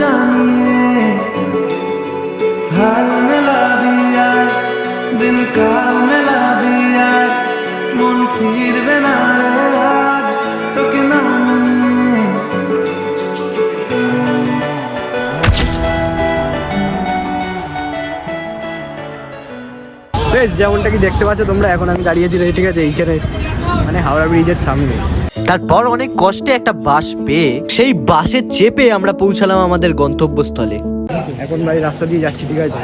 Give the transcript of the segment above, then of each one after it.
জানিয়ে হাল মেলাবি আয়, দিন কাল মেলাবি আয়, মন ফিরবে না রে আজ তোকে না নিয়ে। যেমনটা কি দেখতে পাচ্ছ তোমরা, এখন আমি দাঁড়িয়েছি ঠিক আছে এইখানে মানে হাওড়া ব্রিজের সামনে। তারপর অনেক কষ্টে একটা বাস পেয়ে সেই বাসে চেপে আমরা পৌঁছালাম আমাদের গন্তব্যস্থলে। এখন ভাই রাস্তা দিয়ে যাচ্ছি ঠিক আছে,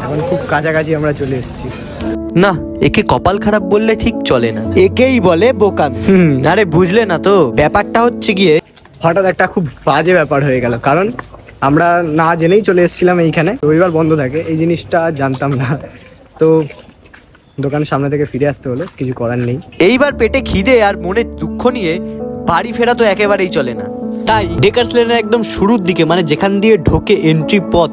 এখন খুব কাছাকাছি আমরা চলে এসেছি। না, একে কপাল খারাপ বললে ঠিক চলে না, একেই বলে বোকামি। আরে বুঝলে না তো, ব্যাপারটা হচ্ছে গিয়ে হঠাৎ একটা খুব বাজে ব্যাপার হয়ে গেল, কারণ আমরা না জেনেই চলে এসেছিলাম এইখানে, রবিবার বন্ধ থাকে, এই জিনিসটা জানতাম না। তো দোকানের সামনে থেকে ফিরে আসতে হলো, কিছু করার নেই। এইবার পেটে খিদে আর মনে দুঃখ নিয়ে বাড়ি ফেরা তো একেবারেই চলে না, তাই ডেকার্স লেনের একদম শুরুর দিকে মানে যেখান দিয়ে ঢোকে এন্ট্রি পথ,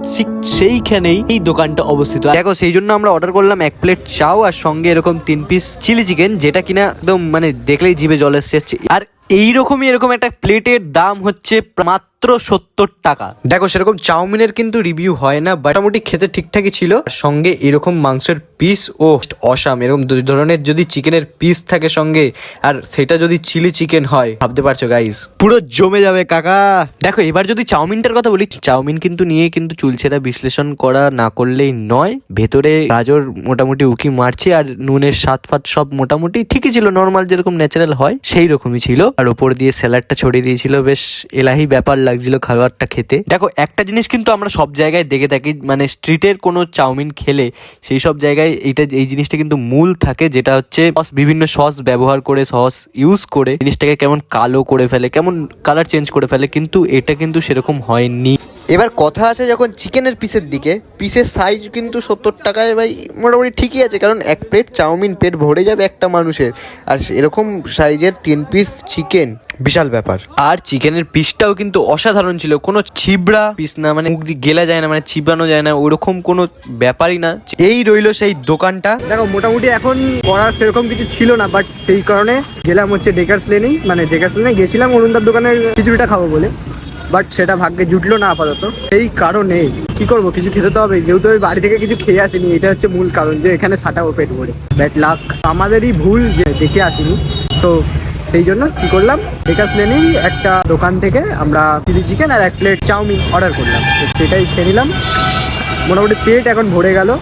সেইখানেই এই দোকানটা অবস্থিত। দেখো সেই জন্য আমরা অর্ডার করলাম 1 প্লেট চাও আর সঙ্গে এরকম 3 পিস চিলি চিকেন, যেটা কিনা একদম মানে দেখলেই জিভে জল এসে যাচ্ছে। আর এইরকমই এরকম একটা প্লেটের দাম হচ্ছে মাত্র 70 টাকা। দেখো সেরকম চাউমিনের কিন্তু রিভিউ হয় না, মোটামুটি খেতে ঠিকঠাকই ছিল। সঙ্গে এরকম মাংসের পিস ও অসাম, এরকম 2 ধরনের যদি চিকেনের পিস থাকে সঙ্গে, আর সেটা যদি চিলি চিকেন হয়, ভাবতে পারছো গাইস পুরো জমে যাবে কাকা। দেখো এবার যদি চাউমিনটার কথা বলি, চাউমিন কিন্তু নিয়ে কিন্তু চুলছেরা বিশ্লেষণ করা না করলেই নয়। ভেতরে গাজর মোটামুটি উকি মারছে, আর নুনের স্বাদ ফাদ সব মোটামুটি ঠিকই ছিল, নর্মাল যেরকম ন্যাচারাল হয় সেই রকমই ছিল। আর ওপর দিয়ে স্যালাডটা ছড়িয়ে দিয়েছিল, বেশ এলাহি ব্যাপার লাগছিল খাবারটা খেতে। দেখো একটা জিনিস কিন্তু আমরা সব জায়গায় দেখে থাকি, মানে স্ট্রিটের কোনো চাউমিন খেলে সেই সব জায়গায় এই জিনিসটা কিন্তু মূল থাকে, যেটা হচ্ছে বিভিন্ন সস ব্যবহার করে, সস ইউজ করে জিনিসটাকে কেমন কালো করে ফেলে, কেমন কালার চেঞ্জ করে ফেলে, কিন্তু এটা কিন্তু সেরকম হয়নি। এবার কথা আছে যখন চিকেনের পিসের দিকে, পিসের সাইজ কিন্তু 70 টাকায় ভাই মোটামুটি ঠিকই আছে, কারণ 1 প্লেট চাউমিন পেট ভরে যাবে একটা মানুষের, আর এরকম সাইজের 3 পিস চিকেন বিশাল ব্যাপার। আর চিকেনের পিসটাও কিন্তু অসাধারণ ছিল, কোনো ছিবড়া পিস না, মানে মুখ দিয়ে গেলা যায় না, মানে চিবানো যায় না, ওরকম কোনো ব্যাপারই না। এই রইলো সেই দোকানটা। দেখো মোটামুটি এখন করার সেরকম কিছু ছিল না, বাট সেই কারণে গেলাম হচ্ছে ডেকার্স লেনেই, মানে ডেকার্স লেনে গেছিলাম অরুণদার দোকানের খিচুড়িটা খাবো বলে, বাট সেটা ভাগ্যে জুটলো না আপাতত। এই কারণে কি করবো, কিছু খেতে তো হবে, যেহেতু আমি বাড়ি থেকে কিছু খেয়ে আসিনি, এটা হচ্ছে মূল কারণ যে এখানে সাটাও পেট ভরে। ব্যাড লাক, আমাদেরই ভুল যে দেখে আসিনি। সো সেই জন্য কি করলাম, ডেকার্স লেনেই একটা দোকান থেকে আমরা চিলি চিকেন আর 1 প্লেট চাউমিন অর্ডার করলাম, তো সেটাই খেয়ে নিলাম। মোটামুটি পেট এখন ভরে গেল।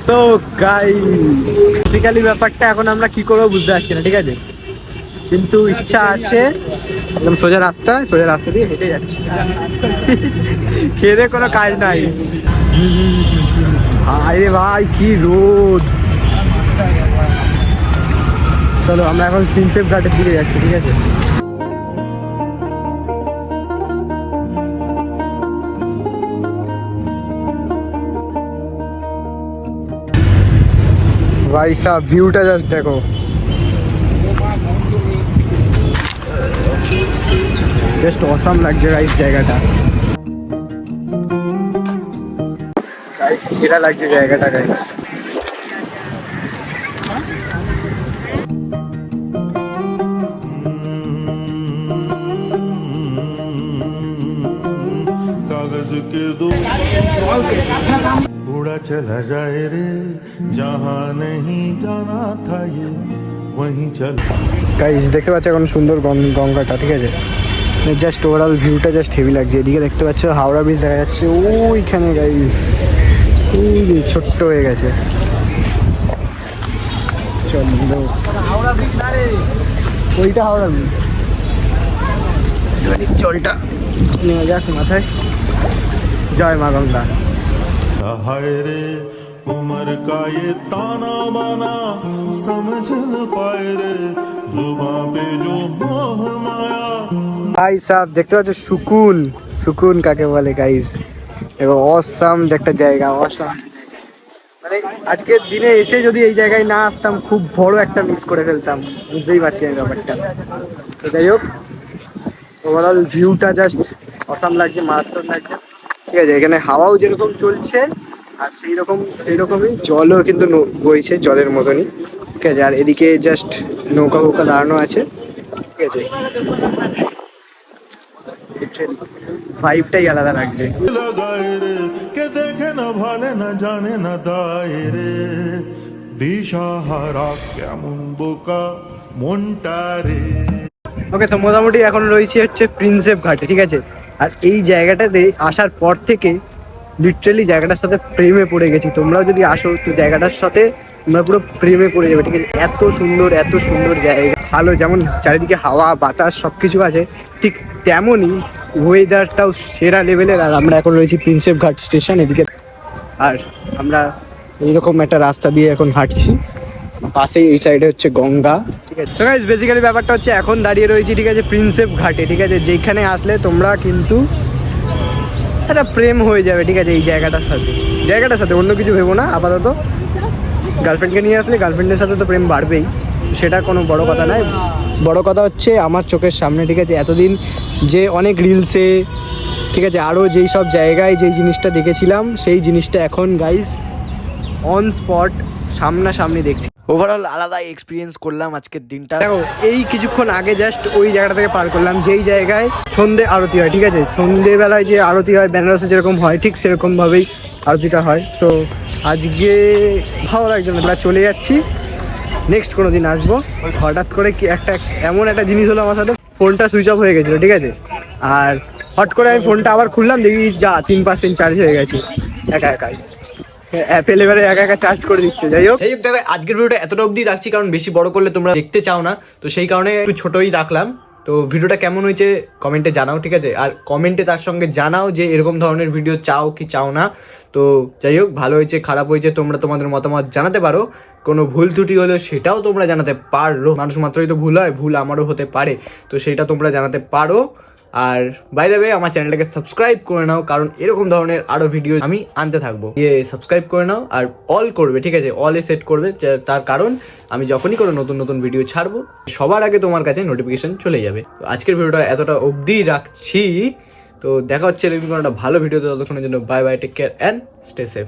তো গাইস বেসিক্যালি ব্যাপারটা এখন আমরা কি করবো বুঝতে পারছি না, ঠিক আছে, কিন্তু ইচ্ছা আছে। একদম সোজা রাস্তা দিয়ে হেঁটে যাচ্ছি, খেয়ে কোনো কাজ নাই। ভাই রে ভাই কি রোদ। চলো আমরা এখন প্রিন্সেপ ঘাটের দিকে যাচ্ছি, ঠিক আছে। ভাই সাহেব ভিউটা জাস্ট দেখো, জাস্ট অসাম লাগছে গাইস জায়গাটা, গাইস সেরা লাগছে জায়গাটা গাইস। कागज के दो उड़ा चला जाए रे, जहाँ नहीं जाना था ये वहीं चल। গাইস দেখতে পাচ্ছ এখন সুন্দর গঙ্গাটা, ঠিক আছে, জাস্ট ওভারঅল ভিউটা জাস্ট হেভি লাগছে। এদিকে দেখতে পাচ্ছ হাওড়া ব্রিজ দেখা যাচ্ছে ওইখানে গাইস, এই যে ছোট্ট হয়ে গেছে। চলো হাওড়া ব্রিজ না রে, ওইটা হাওড়া ব্রিজ। জলটা নেওয়া যাক মাথায়। জয় মা গঙ্গা। हाय रे उम्र का ये ताना बाना समझ न पाए रे, जुबां पे जो मोह माया। ভাই সাহেব দেখতে পাচ্ছ সুকুন কাকে বলে গাইস, এবং অসাম একটা জায়গা, অসাম মানে আজকের দিনে এসে যদি এই জায়গায় না আসতাম খুব বড় একটা মিস করে ফেলতাম, বুঝতেই পারছি আমি ব্যাপারটা। তো যাই হোক, ওভারঅল ভিউটা জাস্ট অসাম লাগছে, মারাত্মক লাগছে। ঠিক আছে, এখানে হাওয়াও যেরকম চলছে আর সেইরকমই জলও কিন্তু বইছে জলের মতনই। ঠিক আছে, আর এদিকে জাস্ট নৌকা ফৌকা দাঁড়ানো আছে। ঠিক আছে, ভাইবটাই আলাদা লাগছে। লাগায় রে কে দেখে না ভালে না জানে না দায় রে দিশাহারা কেমন বোকা মনটা রে। ওকে, তো মোটামুটি এখন রয়েছে হচ্ছে প্রিন্সেপ ঘাটে। ঠিক আছে, আর এই জায়গাটাতে আসার পর থেকে লিটারালি জায়গাটার সাথে প্রেমে পড়ে গেছি। তোমরাও যদি আসো তো জায়গাটার সাথে তোমরা পুরো প্রেমে পড়ে যাবে। ঠিক আছে, এত সুন্দর জায়গা, ভালো যেমন চারিদিকে হাওয়া বাতাস সব কিছু আছে, ঠিক তেমনই ওয়েদারটাও সেরা লেভেলের। আর আমরা এখন রয়েছি প্রিন্সেপ ঘাট স্টেশন এদিকে, আর আমরা এইরকম একটা রাস্তা দিয়ে এখন হাঁটছি। পাশেই এই সাইডে হচ্ছে গঙ্গা। ঠিক আছে, সো গাইস বেসিক্যালি ব্যাপারটা হচ্ছে এখন দাঁড়িয়ে রয়েছি ঠিক আছে প্রিন্সেপ ঘাটে। ঠিক আছে, যেখানে আসলে তোমরা কিন্তু একটা প্রেম হয়ে যাবে। ঠিক আছে, এই জায়গাটার সাথে অন্য কিছু ভেবো না। আপাতত গার্লফ্রেন্ডকে নিয়ে আসলে গার্লফ্রেন্ডের সাথে তো প্রেম বাড়বেই, সেটা কোনো বড় কথা নয়। বড় কথা হচ্ছে আমার চোখের সামনে, ঠিক আছে, এতদিন যে অনেক রিলসে, ঠিক আছে, আরও যেই সব জায়গায় যেই জিনিসটা দেখেছিলাম সেই জিনিসটা এখন গাইজ অন স্পট সামনাসামনি দেখছি। ওভারঅল আলাদা এক্সপিরিয়েন্স করলাম আজকের দিনটা। দেখো, এই কিছুক্ষণ আগে জাস্ট ওই জায়গাটা থেকে পার করলাম যেই জায়গায় সন্ধে আরতি হয়। ঠিক আছে, সন্ধেবেলায় যে আরতি হয় বেনারসে যেরকম হয় ঠিক সেরকমভাবেই আরতিটা হয়। তো আজকে ভালো লাগছে না, আমরা চলে যাচ্ছি, নেক্সট কোনো দিন আসবো। হঠাৎ করে কি এমন একটা জিনিস হলো আমার সাথে, ফোনটা সুইচ অফ হয়ে গেছিলো। ঠিক আছে, আর হট করে আমি ফোনটা আবার খুললাম, দেখি যা 3% চার্জ হয়ে গেছে একাই। অ্যাপেল এবারে একা চার্জ করে দিচ্ছে। যাই হোক দেখো আজকের ভিডিওটা এতটা অবধি রাখছি, কারণ বেশি বড় করলে তোমরা দেখতে চাও না, তো সেই কারণে একটু ছোটই রাখলাম। তো ভিডিওটা কেমন হয়েছে কমেন্টে জানাও। ঠিক আছে, আর কমেন্টে তার সঙ্গে জানাও যে এরকম ধরনের ভিডিও চাও কি চাও না। তো যাই হোক, ভালো হয়েছে খারাপ হয়েছে তোমরা তোমাদের মতামত জানাতে পারো। কোনো ভুল ত্রুটি হলে সেটাও তোমরা জানাতে পারো, মানুষ মাত্রই তো ভুল হয়, ভুল আমারও হতে পারে, তো সেটা তোমরা জানাতে পারো। আর বাই দ্য ওয়ে আমার চ্যানেলটাকে সাবস্ক্রাইব করে নাও, কারণ এরকম ধরনের আরো ভিডিও আমি আনতে থাকবো। সাবস্ক্রাইব করে নাও আর অল করবে। ঠিক আছে, অলে সেট করবে, তার কারণ আমি যখনই কোনো নতুন ভিডিও ছাড়বো সবার আগে তোমার কাছে নোটিফিকেশন চলে যাবে। তো আজকের ভিডিওটা এতটা অবধি রাখছি, তো দেখা হচ্ছে এরকম কোনো একটা ভালো ভিডিওতে। ততক্ষণের জন্য bye bye, take care and stay safe.